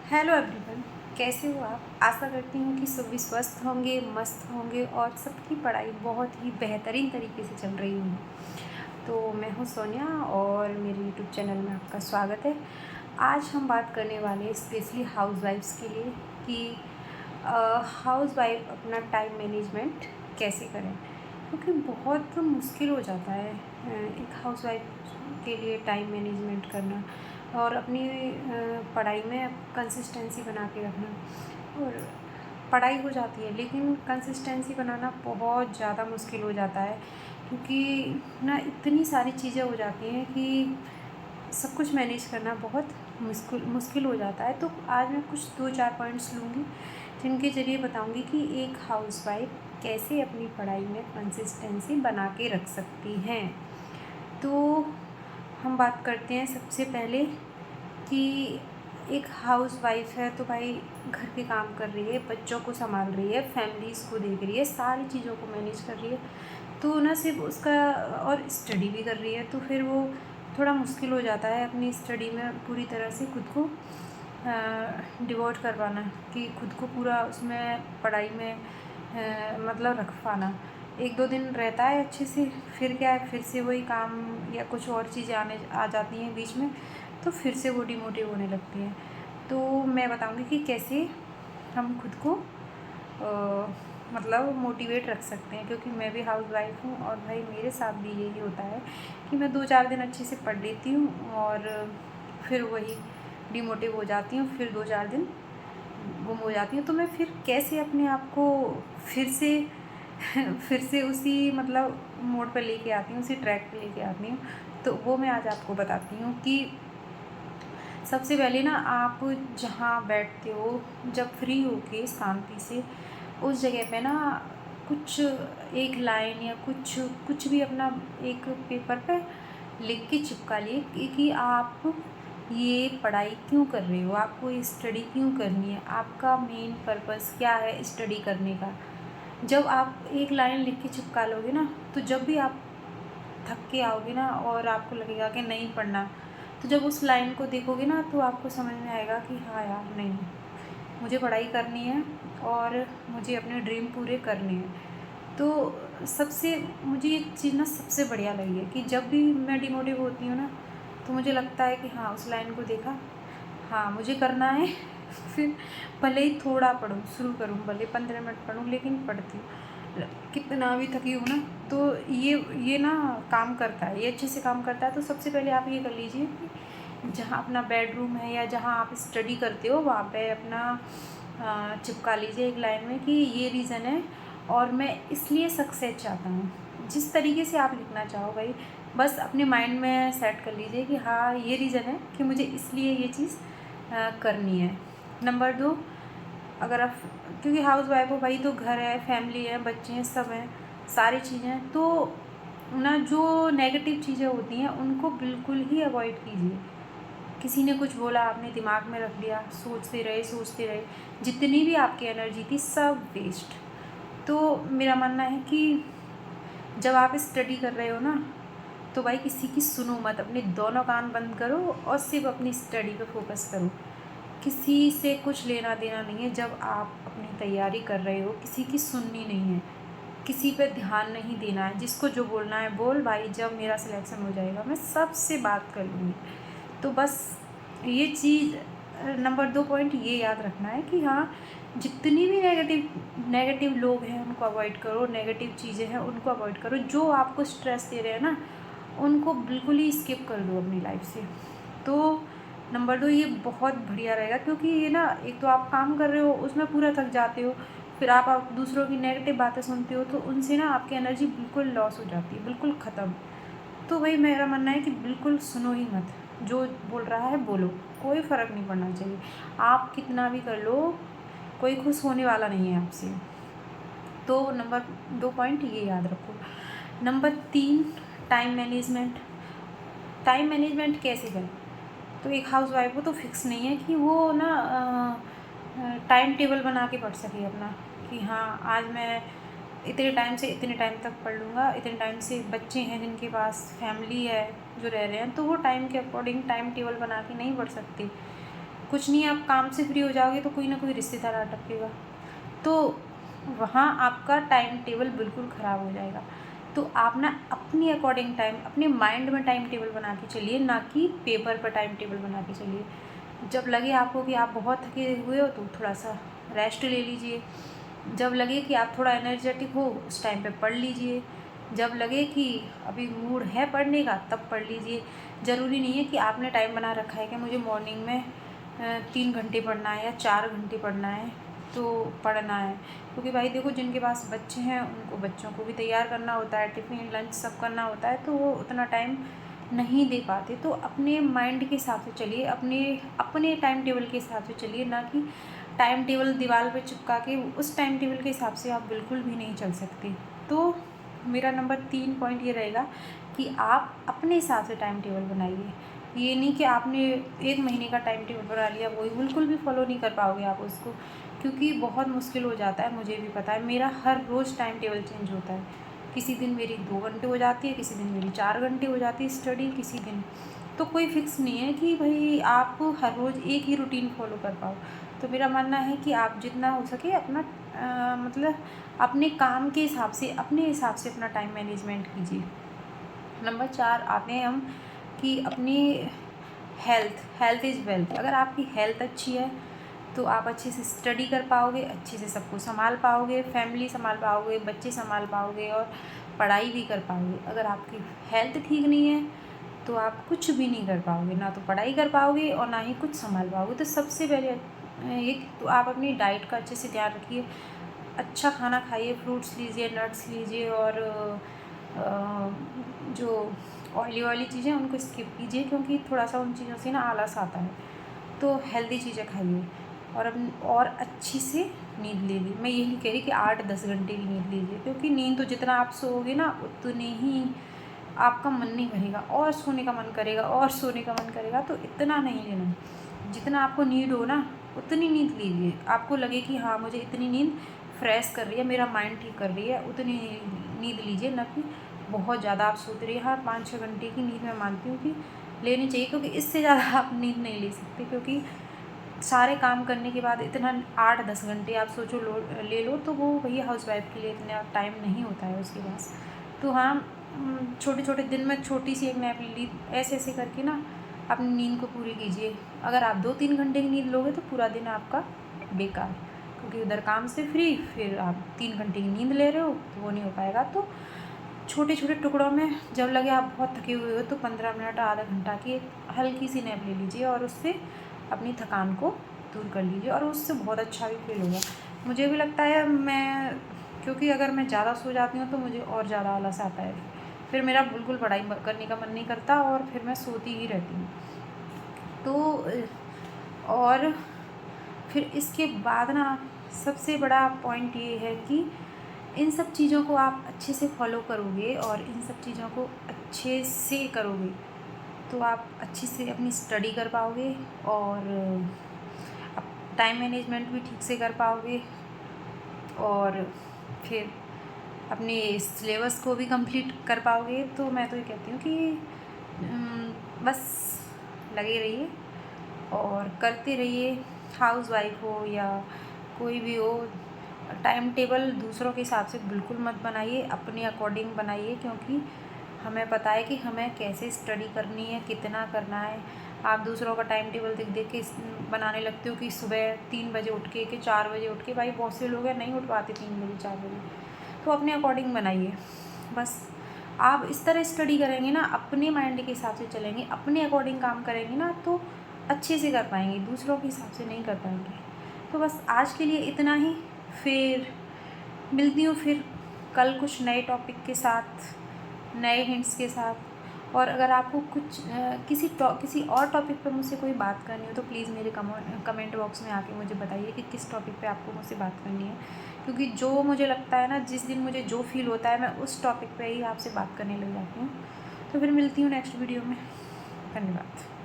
Hello everyone. कैसे हो आप? आशा करती हूँ कि सभी स्वस्थ होंगे, मस्त होंगे और सबकी पढ़ाई बहुत ही बेहतरीन तरीके से चल रही होगी। तो मैं हूँ सोनिया और मेरे यूट्यूब चैनल में आपका स्वागत है। आज हम बात करने वाले हैं स्पेशली हाउसवाइफ्स के लिए कि हाउसवाइफ अपना टाइम मैनेजमेंट कैसे करें, क्योंकि बहुत मुश्किल हो जाता है एक हाउसवाइफ के लिए टाइम मैनेजमेंट करना और अपनी पढ़ाई में कंसिस्टेंसी बना के रखना। और पढ़ाई हो जाती है लेकिन कंसिस्टेंसी बनाना बहुत ज़्यादा मुश्किल हो जाता है, क्योंकि ना इतनी सारी चीज़ें हो जाती हैं कि सब कुछ मैनेज करना बहुत मुश्किल मुश्किल हो जाता है। तो आज मैं कुछ 2-4 पॉइंट्स लूँगी जिनके ज़रिए बताऊँगी कि एक हाउसवाइफ कैसे अपनी पढ़ाई में कंसिस्टेंसी बना के रख सकती हैं। तो हम बात करते हैं सबसे पहले कि एक हाउसवाइफ है तो भाई घर के काम कर रही है, बच्चों को संभाल रही है, फैमिलीज़ को देख रही है, सारी चीज़ों को मैनेज कर रही है। तो ना सिर्फ उसका और स्टडी भी कर रही है, तो फिर वो थोड़ा मुश्किल हो जाता है अपनी स्टडी में पूरी तरह से खुद को डिवोट कर पाना, कि खुद को पूरा उसमें पढ़ाई में मतलब रख पाना। 1-2 दिन रहता है अच्छे से, फिर क्या है, फिर से वही काम या कुछ और चीज़ें आने आ जाती हैं बीच में, तो फिर से वो डिमोटिव होने लगती हैं। तो मैं बताऊँगी कि कैसे हम खुद को मतलब मोटिवेट रख सकते हैं, क्योंकि मैं भी हाउसवाइफ हूँ और भाई मेरे साथ भी यही होता है कि मैं 2-4 दिन अच्छे से पढ़ लेती हूँ और फिर वही डिमोटिव हो जाती हूँ, फिर 2-4 दिन गुम हो जाती हूँ। तो मैं फिर कैसे अपने आप को फिर से फिर से उसी मतलब मोड पर लेके आती हूँ, उसी ट्रैक पे लेके आती हूँ। तो वो मैं आज आपको बताती हूँ कि सबसे पहले ना आप जहाँ बैठते हो, जब फ्री होके शांति से उस जगह पे ना कुछ एक लाइन या कुछ कुछ भी अपना एक पेपर पे लिख के चिपका लिए कि आप ये पढ़ाई क्यों कर रहे हो, आपको ये स्टडी क्यों करनी है, आपका मेन पर्पस क्या है स्टडी करने का। जब आप एक लाइन लिख के चिपका लोगे ना, तो जब भी आप थक के आओगे ना और आपको लगेगा कि नहीं पढ़ना, तो जब उस लाइन को देखोगे ना तो आपको समझ में आएगा कि हाँ यार, नहीं, मुझे पढ़ाई करनी है और मुझे अपने ड्रीम पूरे करने हैं। तो सबसे मुझे ये चीज़ ना सबसे बढ़िया लगी है कि जब भी मैं डिमोटिव होती हूँ ना, तो मुझे लगता है कि हाँ, उस लाइन को देखा, हाँ मुझे करना है फिर भले ही थोड़ा पढूँ, शुरू करूँ, भले 15 मिनट पढूँ लेकिन पढ़ती हूँ। कितना भी थकी हूँ ना, तो ये ना काम करता है, ये अच्छे से काम करता है। तो सबसे पहले आप ये कर लीजिए कि जहाँ अपना बेडरूम है या जहाँ आप स्टडी करते हो वहाँ पे अपना चिपका लीजिए एक लाइन में कि ये रीज़न है और मैं इसलिए सक्सेस चाहता हूँ। जिस तरीके से आप लिखना चाहो भाई, बस अपने माइंड में सेट कर लीजिए कि हाँ, ये रीज़न है कि मुझे इसलिए ये चीज़ करनी है। नंबर 2, अगर आप, क्योंकि हाउसवाइफ हो भाई, तो घर है, फैमिली है, बच्चे हैं, सब हैं, सारी चीज़ें हैं, तो ना जो नेगेटिव चीज़ें होती हैं उनको बिल्कुल ही अवॉइड कीजिए। किसी ने कुछ बोला, आपने दिमाग में रख लिया, सोचते रहे, जितनी भी आपकी एनर्जी थी सब वेस्ट। तो मेरा मानना है कि जब आप स्टडी कर रहे हो ना, तो भाई किसी की सुनो मत, अपने दोनों कान बंद करो और सिर्फ अपनी स्टडी पे फोकस करो। किसी से कुछ लेना देना नहीं है। जब आप अपनी तैयारी कर रहे हो, किसी की सुननी नहीं है, किसी पे ध्यान नहीं देना है। जिसको जो बोलना है बोल भाई, जब मेरा सिलेक्शन हो जाएगा मैं सबसे बात कर लूँगी। तो बस ये चीज़ नंबर 2 पॉइंट ये याद रखना है कि हाँ, जितनी भी नेगेटिव नेगेटिव लोग हैं उनको अवॉइड करो, नेगेटिव चीज़ें हैं उनको अवॉइड करो। जो आपको स्ट्रेस दे रहे हैं ना, उनको बिल्कुल ही स्किप कर दो अपनी लाइफ से। तो नंबर 2 ये बहुत बढ़िया रहेगा, क्योंकि ये ना, एक तो आप काम कर रहे हो उसमें पूरा थक जाते हो, फिर आप दूसरों की नेगेटिव बातें सुनते हो, तो उनसे ना आपकी एनर्जी बिल्कुल लॉस हो जाती है, बिल्कुल ख़त्म। तो वही मेरा मानना है कि बिल्कुल सुनो ही मत, जो बोल रहा है बोलो, कोई फ़र्क नहीं पड़ना चाहिए। आप कितना भी कर लो, कोई खुश होने वाला नहीं है आपसे। तो नंबर 2 पॉइंट ये याद रखो। Number 3, time management. Time management कैसे करें? तो एक हाउसवाइफ को तो फिक्स नहीं है कि वो ना टाइम टेबल बना के पढ़ सके अपना, कि हाँ आज मैं इतने टाइम से इतने टाइम तक पढ़ लूँगा, इतने टाइम से बच्चे हैं जिनके पास फैमिली है जो रह रहे हैं, तो वो टाइम के अकॉर्डिंग टाइम टेबल बना के नहीं पढ़ सकते। कुछ नहीं, आप काम से फ्री हो जाओगे तो कोई ना कोई रिश्तेदार आ टपकेगा, तो वहाँ आपका टाइम टेबल बिल्कुल ख़राब हो जाएगा। तो आप ना अपनी अकॉर्डिंग टाइम, अपने माइंड में टाइम टेबल बना के चलिए, ना कि पेपर पर टाइम टेबल बना के चलिए। जब लगे आपको कि आप बहुत थके हुए हो तो थोड़ा सा रेस्ट ले लीजिए। जब लगे कि आप थोड़ा एनर्जेटिक हो उस टाइम पे पढ़ लीजिए। जब लगे कि अभी मूड है पढ़ने का तब पढ़ लीजिए। ज़रूरी नहीं है कि आपने टाइम बना रखा है कि मुझे मॉर्निंग में 3 घंटे पढ़ना है या 4 घंटे पढ़ना है तो पढ़ना है। क्योंकि भाई देखो, जिनके पास बच्चे हैं उनको बच्चों को भी तैयार करना होता है, टिफ़िन लंच सब करना होता है, तो वो उतना टाइम नहीं दे पाते। तो अपने माइंड के हिसाब से चलिए, अपने अपने टाइम टेबल के हिसाब से चलिए, ना कि टाइम टेबल दीवार पे चिपका के उस टाइम टेबल के हिसाब से आप बिल्कुल भी नहीं चल सकते। तो मेरा नंबर 3 पॉइंट ये रहेगा कि आप अपने हिसाब से टाइम टेबल बनाइए। ये नहीं कि आपने 1 महीने का टाइम टेबल बना लिया, वही बिल्कुल भी फॉलो नहीं कर पाओगे आप उसको, क्योंकि बहुत मुश्किल हो जाता है। मुझे भी पता है, मेरा हर रोज़ टाइम टेबल चेंज होता है। किसी दिन मेरी 2 घंटे हो जाती है, किसी दिन मेरी 4 घंटे हो जाती है स्टडी, किसी दिन तो कोई फ़िक्स नहीं है कि भाई आप हर रोज़ एक ही रूटीन फॉलो कर पाओ। तो मेरा मानना है कि आप जितना हो सके अपना मतलब अपने काम के हिसाब से, अपने हिसाब से अपना टाइम मैनेजमेंट कीजिए। नंबर 4 आते हैं हम कि अपनी हेल्थ इज़ वेल्थ। अगर आपकी हेल्थ अच्छी है तो आप अच्छे से स्टडी कर पाओगे, अच्छे से सबको सँभाल पाओगे, फैमिली सँभाल पाओगे, बच्चे सँभाल पाओगे और पढ़ाई भी कर पाओगे। अगर आपकी हेल्थ ठीक नहीं है तो आप कुछ भी नहीं कर पाओगे, ना तो पढ़ाई कर पाओगे और ना ही कुछ सँभाल पाओगे। तो सबसे पहले ये तो आप अपनी डाइट का अच्छे से ध्यान रखिए, अच्छा खाना खाइए, फ्रूट्स लीजिए, नट्स लीजिए और जो ऑयली चीज़ें उनको स्किप कीजिए, क्योंकि थोड़ा-सा उन चीज़ों से ना आलस आता है। तो हेल्दी चीज़ें खाइए और अच्छी से नींद लीजिए। मैं ये नहीं कह रही कि 8-10 घंटे की नींद लीजिए, क्योंकि नींद तो जितना आप सोओगे ना उतने ही आपका मन नहीं भरेगा और सोने का मन करेगा और सोने का मन करेगा। तो इतना नहीं लेना, जितना आपको नीड हो ना उतनी नींद लीजिए। आपको लगे कि हाँ, मुझे इतनी नींद फ्रेश कर रही है, मेरा माइंड ठीक कर रही है, उतनी नींद लीजिए, ना कि बहुत ज़्यादा आप सोते रहिए। हाँ, 5-6 घंटे की नींद मैं मानती हूँ कि लेनी चाहिए, क्योंकि इससे ज़्यादा आप नींद नहीं ले सकते। क्योंकि सारे काम करने के बाद इतना 8-10 घंटे आप सोचो ले लो, तो वो भैया हाउसवाइफ़ के लिए इतना टाइम नहीं होता है उसके पास। तो हाँ, छोटे-छोटे दिन में छोटी सी एक नैप ले ली, ऐसे-ऐसे करके ना अपनी नींद को पूरी कीजिए। अगर आप 2-3 घंटे की नींद लोगे तो पूरा दिन आपका बेकार, क्योंकि उधर काम से फ्री, फिर आप 3 घंटे की नींद ले रहे हो तो वो नहीं हो पाएगा। तो छोटे-छोटे टुकड़ों में जब लगे आप बहुत थके हुए हो तो 15 मिनट, आधा घंटा की एक हल्की सी नैप ले लीजिए और उससे अपनी थकान को दूर कर लीजिए और उससे बहुत अच्छा भी फ़ील होगा। मुझे भी लगता है, क्योंकि अगर मैं ज़्यादा सो जाती हूँ तो मुझे और ज़्यादा आलस आता है। फिर मेरा बिल्कुल पढ़ाई करने का मन नहीं करता और फिर मैं सोती ही रहती हूँ। तो और फिर इसके बाद ना सबसे बड़ा पॉइंट ये है कि इन सब चीज़ों को आप अच्छे से फॉलो करोगे और इन सब चीज़ों को अच्छे से करोगे तो आप अच्छे से अपनी स्टडी कर पाओगे और टाइम मैनेजमेंट भी ठीक से कर पाओगे और फिर अपने सिलेबस को भी कंप्लीट कर पाओगे। तो मैं तो ये कहती हूँ कि बस लगे रहिए और करते रहिए। हाउसवाइफ हो या कोई भी हो, टाइम टेबल दूसरों के हिसाब से बिल्कुल मत बनाइए, अपने अकॉर्डिंग बनाइए, क्योंकि हमें पता है कि हमें कैसे स्टडी करनी है, कितना करना है। आप दूसरों का टाइम टेबल देख के बनाने लगते हो कि सुबह 3 बजे उठ के, कि 4 बजे उठ के। भाई बहुत से लोग हैं नहीं उठ पाते 3 बजे 4 बजे, तो अपने अकॉर्डिंग बनाइए। बस आप इस तरह स्टडी करेंगे ना, अपने माइंड के हिसाब से चलेंगे, अपने अकॉर्डिंग काम करेंगे ना, तो अच्छे से कर पाएंगे, दूसरों के हिसाब से नहीं कर पाएंगे। तो बस आज के लिए इतना ही, फिर मिलती हूँ फिर कल कुछ नए टॉपिक के साथ, नए हिंट्स के साथ। और अगर आपको कुछ किसी और टॉपिक पर मुझसे कोई बात करनी हो तो प्लीज़ मेरे कमेंट बॉक्स में आके मुझे बताइए कि किस टॉपिक पे आपको मुझसे बात करनी है, क्योंकि जो मुझे लगता है ना, जिस दिन मुझे जो फील होता है मैं उस टॉपिक पे ही आपसे बात करने लग जाती हूँ। तो फिर मिलती हूँ नेक्स्ट वीडियो में। धन्यवाद।